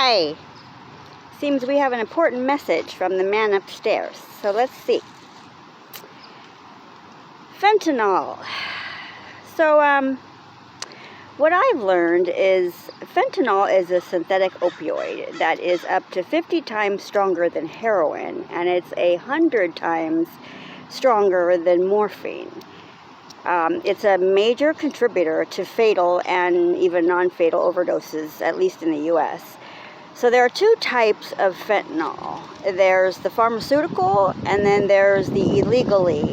Hi. Seems we have an important message from the man upstairs. So let's see. Fentanyl. So, what I've learned is fentanyl is a synthetic opioid that is up to 50 times stronger than heroin, and it's 100 times stronger than morphine. It's a major contributor to fatal and even non-fatal overdoses, at least in the U.S. So there are two types of fentanyl. There's the pharmaceutical, and then there's the illegally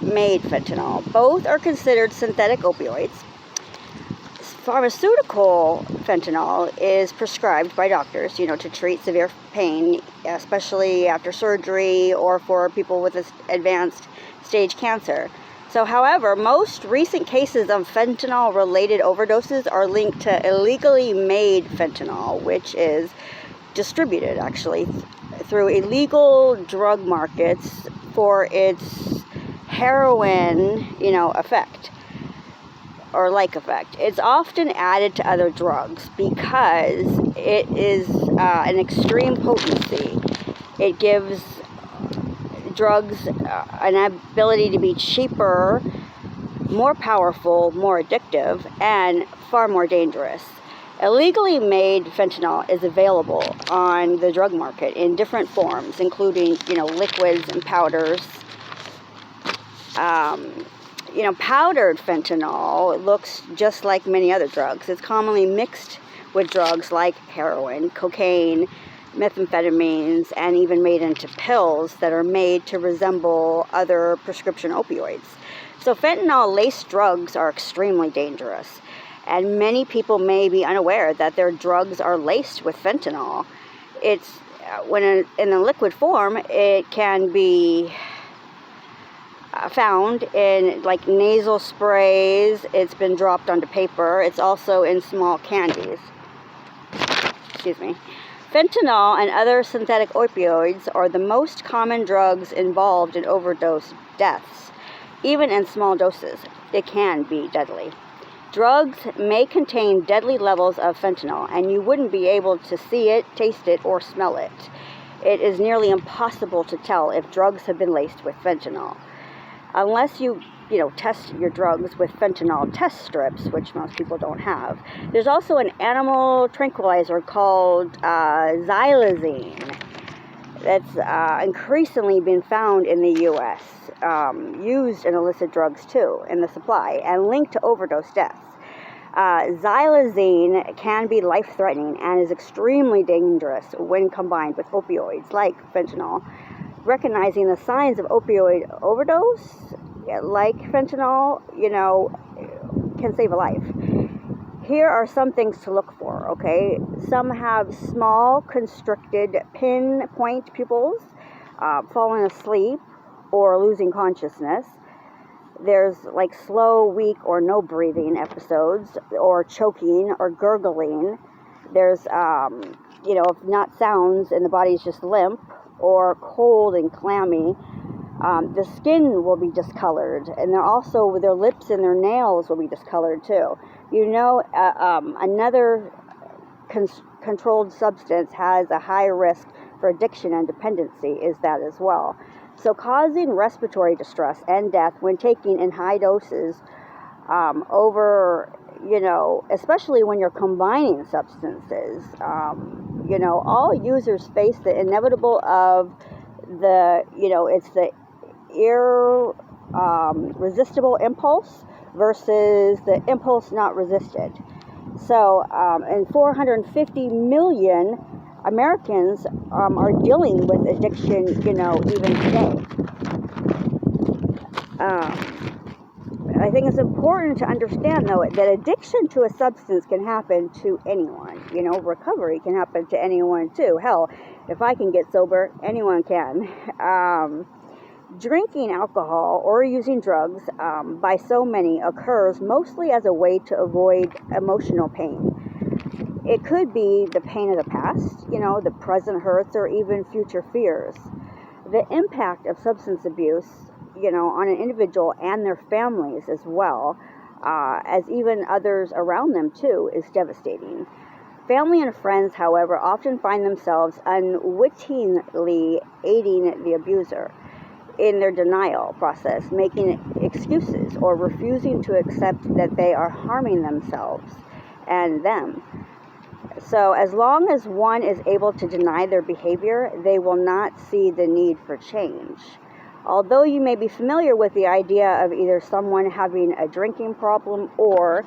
made fentanyl. Both are considered synthetic opioids. Pharmaceutical fentanyl is prescribed by doctors, to treat severe pain, especially after surgery or for people with advanced stage cancer. So, however, most recent cases of fentanyl-related overdoses are linked to illegally made fentanyl, which is distributed, actually, through illegal drug markets for its heroin, effect, or like effect. It's often added to other drugs because it is an extreme potency. It gives drugs an ability to be cheaper, more powerful, more addictive, and far more dangerous. Illegally made fentanyl is available on the drug market in different forms, including, liquids and powders. Powdered fentanyl looks just like many other drugs. It's commonly mixed with drugs like heroin, cocaine, methamphetamines, and even made into pills that are made to resemble other prescription opioids. So fentanyl-laced drugs are extremely dangerous, and many people may be unaware that their drugs are laced with fentanyl. It's in a liquid form, it can be found in like nasal sprays. It's been dropped onto paper. It's also in small candies. Excuse me. Fentanyl and other synthetic opioids are the most common drugs involved in overdose deaths. Even in small doses, it can be deadly. Drugs may contain deadly levels of fentanyl, and you wouldn't be able to see it, taste it, or smell it. It is nearly impossible to tell if drugs have been laced with fentanyl. Unless you test your drugs with fentanyl test strips, which most people don't have. There's also an animal tranquilizer called xylazine that's increasingly been found in the U.S., used in illicit drugs too, in the supply, and linked to overdose deaths. Xylazine can be life-threatening and is extremely dangerous when combined with opioids like fentanyl. Recognizing the signs of opioid overdose, like fentanyl, can save a life. Here are some things to look for, okay? Some have small, constricted, pinpoint pupils, falling asleep, or losing consciousness. There's like slow, weak, or no breathing episodes, or choking, or gurgling. There's, if not sounds and the body's just limp, or cold and clammy. The skin will be discolored, and their lips and their nails will be discolored too. Another controlled substance has a high risk for addiction and dependency is that as well. So causing respiratory distress and death when taken in high doses especially when you're combining substances. All users face the inevitable of it's the irresistible impulse versus the impulse not resisted. So, and 450 million Americans are dealing with addiction, even today. I think it's important to understand, though, that addiction to a substance can happen to anyone. Recovery can happen to anyone, too. Hell, if I can get sober, anyone can. Drinking alcohol or using drugs by so many occurs mostly as a way to avoid emotional pain. It could be the pain of the past, the present hurts, or even future fears. The impact of substance abuse, on an individual and their families as well, as even others around them too, is devastating. Family and friends, however, often find themselves unwittingly aiding the abuser in their denial process, making excuses or refusing to accept that they are harming themselves and them. So as long as one is able to deny their behavior, they will not see the need for change. Although you may be familiar with the idea of either someone having a drinking problem or,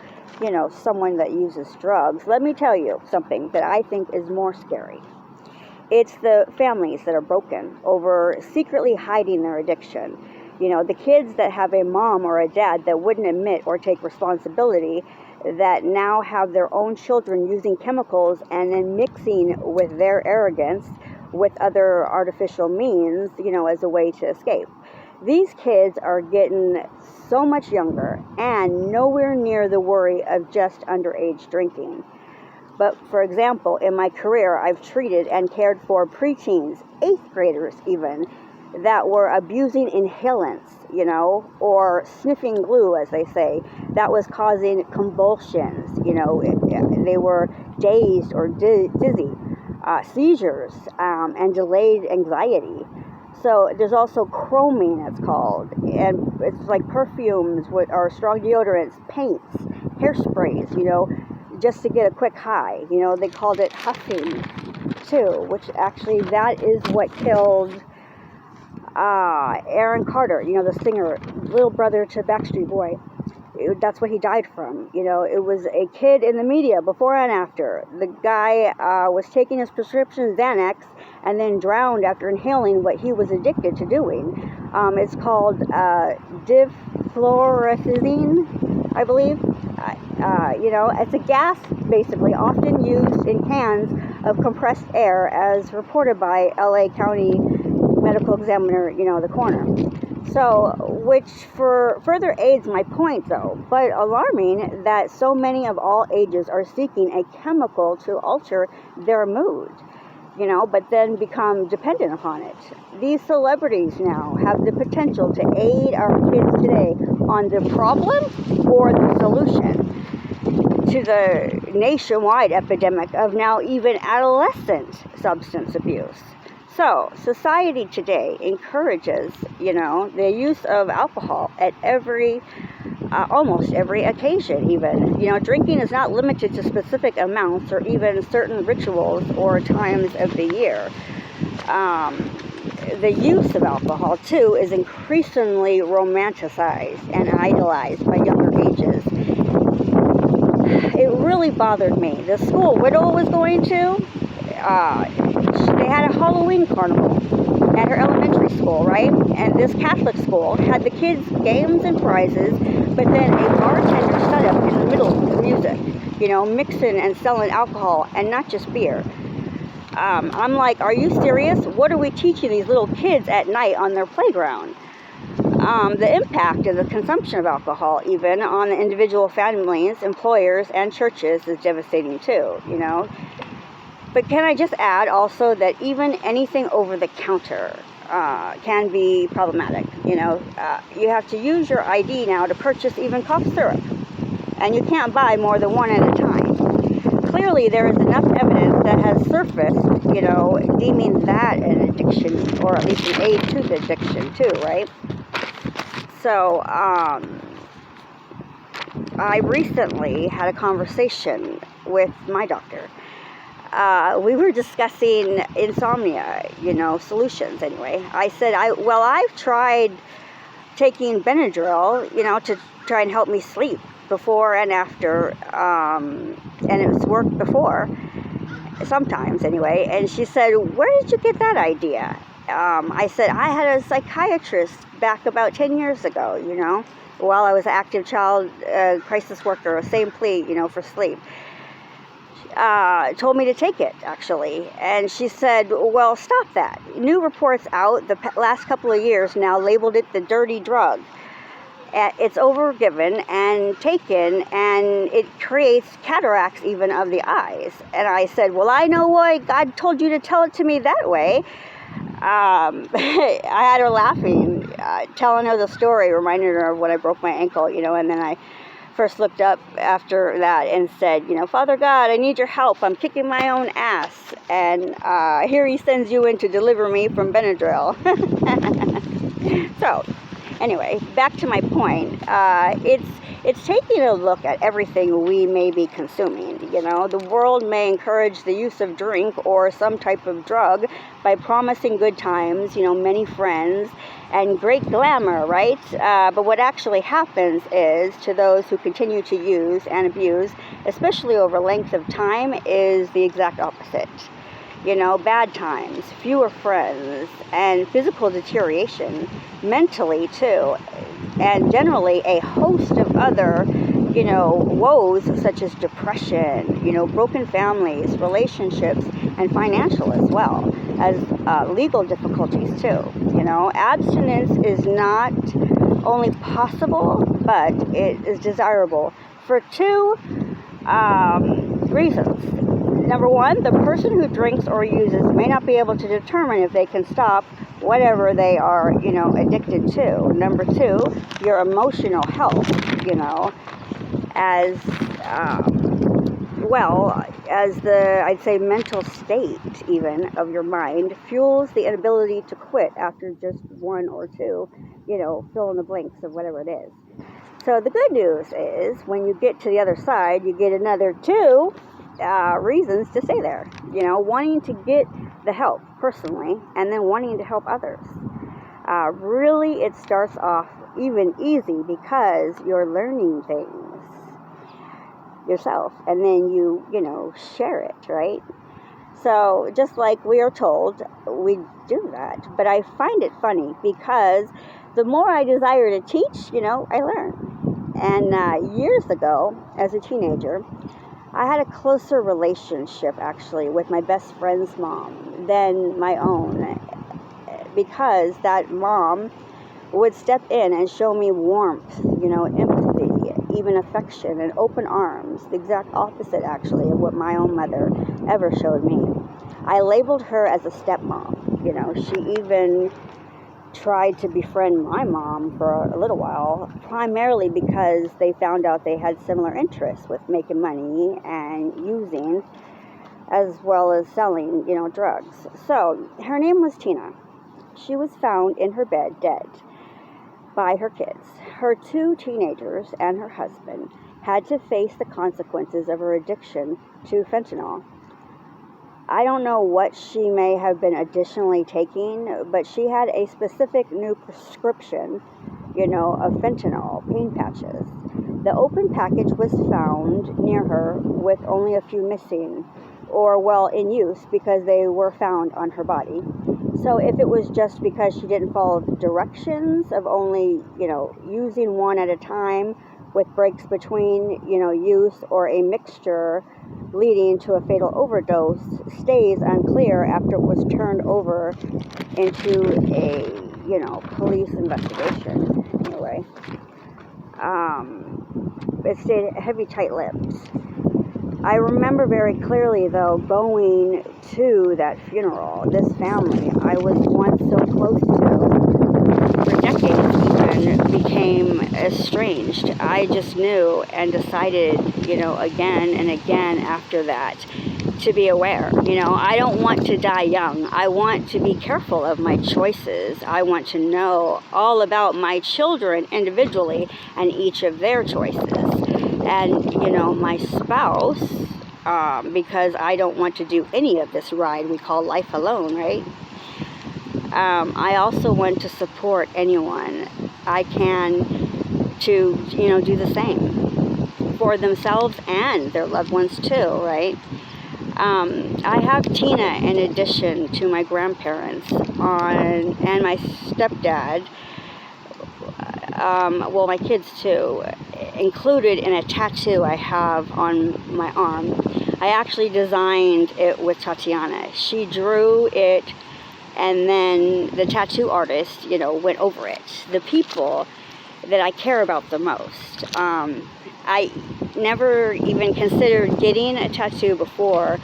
someone that uses drugs, let me tell you something that I think is more scary. It's the families that are broken over secretly hiding their addiction. The kids that have a mom or a dad that wouldn't admit or take responsibility, that now have their own children using chemicals and then mixing with their arrogance with other artificial means, as a way to escape. These kids are getting so much younger and nowhere near the worry of just underage drinking. But for example, in my career, I've treated and cared for preteens, 8th graders even, that were abusing inhalants, or sniffing glue, as they say, that was causing convulsions. They were dazed or dizzy, seizures, and delayed anxiety. So there's also chroming, it's called, and it's like perfumes or strong deodorants, paints, hairsprays, just to get a quick high. They called it huffing too, which actually that is what killed Aaron Carter, the singer, little brother to Backstreet Boy. That's what he died from. It was a kid in the media before and after. The guy was taking his prescription Xanax and then drowned after inhaling what he was addicted to doing. It's called difluorethylene, I believe. It's a gas basically often used in cans of compressed air, as reported by LA County Medical Examiner, the coroner. So, which further aids my point though, but alarming that so many of all ages are seeking a chemical to alter their mood, but then become dependent upon it. These celebrities now have the potential to aid our kids today on the problem or the solution to the nationwide epidemic of now even adolescent substance abuse. So, society today encourages, the use of alcohol at almost every occasion even. Drinking is not limited to specific amounts or even certain rituals or times of the year. The use of alcohol, too, is increasingly romanticized and idolized by younger ages. It really bothered me. The school Widow was going to, they had a Halloween carnival at her elementary school, right? And this Catholic school had the kids' games and prizes, but then a bartender stood up in the middle of the music, mixing and selling alcohol and not just beer. I'm like, are you serious? What are we teaching these little kids at night on their playground? The impact of the consumption of alcohol, even on the individual families, employers, and churches is devastating too, But can I just add also that even anything over the counter can be problematic. You have to use your ID now to purchase even cough syrup, and you can't buy more than one at a time. Clearly, there is enough evidence that has surfaced, deeming that an addiction, or at least an aid to the addiction too, right? So, I recently had a conversation with my doctor. We were discussing insomnia, solutions anyway. I said, I've tried taking Benadryl, to try and help me sleep before and after, and it's worked before, sometimes anyway. And she said, where did you get that idea? I said, I had a psychiatrist back about 10 years ago, while I was an active child crisis worker, same plea, for sleep. Told me to take it, actually. And she said, well, stop that. New reports out the last couple of years now labeled it the dirty drug. It's overgiven and taken, and it creates cataracts even of the eyes. And I said, well, I know why God told you to tell it to me that way. I had her laughing, telling her the story, reminding her of when I broke my ankle, and then I first looked up after that and said, Father God, I need your help. I'm kicking my own ass. And here he sends you in to deliver me from Benadryl. So, anyway, back to my point. It's taking a look at everything we may be consuming. The world may encourage the use of drink or some type of drug by promising good times, many friends, and great glamour, right? But what actually happens is, to those who continue to use and abuse, especially over length of time, is the exact opposite. Bad times, fewer friends, and physical deterioration, mentally too, and generally a host of other, woes such as depression, broken families, relationships, and financial as well as legal difficulties too. Abstinence is not only possible, but it is desirable for two reasons. Number one, the person who drinks or uses may not be able to determine if they can stop whatever they are, addicted to. Number two, your emotional health, as well as the, I'd say, mental state even of your mind fuels the inability to quit after just one or two, fill in the blanks of whatever it is. So the good news is, when you get to the other side, you get another two reasons to stay there, wanting to get the help personally and then wanting to help others. Really, it starts off even easy because you're learning things yourself and then you share it, right? So just like we are told, we do that. But I find it funny because the more I desire to teach, I learn. And years ago, as a teenager, I had a closer relationship, actually, with my best friend's mom than my own, because that mom would step in and show me warmth, empathy, even affection, and open arms, the exact opposite, actually, of what my own mother ever showed me. I labeled her as a stepmom. She even tried to befriend my mom for a little while, primarily because they found out they had similar interests with making money and using, as well as selling, drugs. So her name was Tina. She was found in her bed, dead, by her kids. Her two teenagers and her husband had to face the consequences of her addiction to fentanyl. I don't know what she may have been additionally taking, but she had a specific new prescription, of fentanyl pain patches. The open package was found near her with only a few missing, or in use, because they were found on her body. So if it was just because she didn't follow the directions of only, using one at a time with breaks between, use, or a mixture leading to a fatal overdose, stays unclear after it was turned over into a, police investigation. Anyway, it stayed heavy, tight-lipped. I remember very clearly, though, going to that funeral. This family I was once so close to, for decades even, became estranged. I just knew and decided, again and again after that, to be aware. I don't want to die young. I want to be careful of my choices. I want to know all about my children individually and each of their choices. And, my spouse, because I don't want to do any of this ride we call life alone, right? I also want to support anyone I can to, do the same for themselves and their loved ones too, right? I have Tina in addition to my grandparents and my stepdad, my kids too, included in a tattoo I have on my arm. I actually designed it with Tatiana. She drew it, and then the tattoo artist, went over it. The people that I care about the most. I never even considered getting a tattoo before,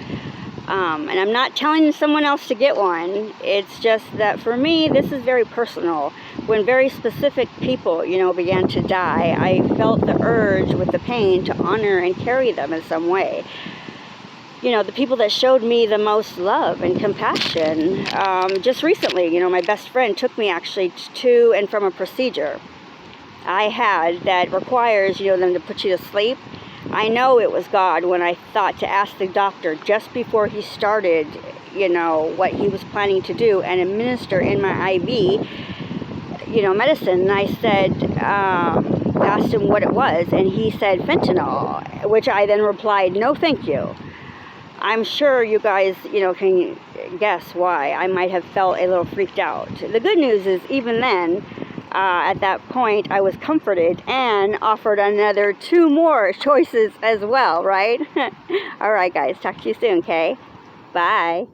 and I'm not telling someone else to get one. It's just that for me, this is very personal. when very specific people, you know, began to die, I felt the urge with the pain to honor and carry them in some way. You know, the people that showed me the most love and compassion. Just recently, you know, my best friend took me actually to and from a procedure I had that requires, you know, them to put you to sleep. I know it was God when I thought to ask the doctor just before he started, you know, what he was planning to do and administer in my IV, you know, medicine. And I said, asked him what it was, and he said fentanyl, which I then replied, no thank you. I'm sure you guys, you know, can guess why I might have felt a little freaked out. The good news is even then, at that point, I was comforted and offered another 2 more choices as well, right? All right, guys, talk to you soon, okay? Bye.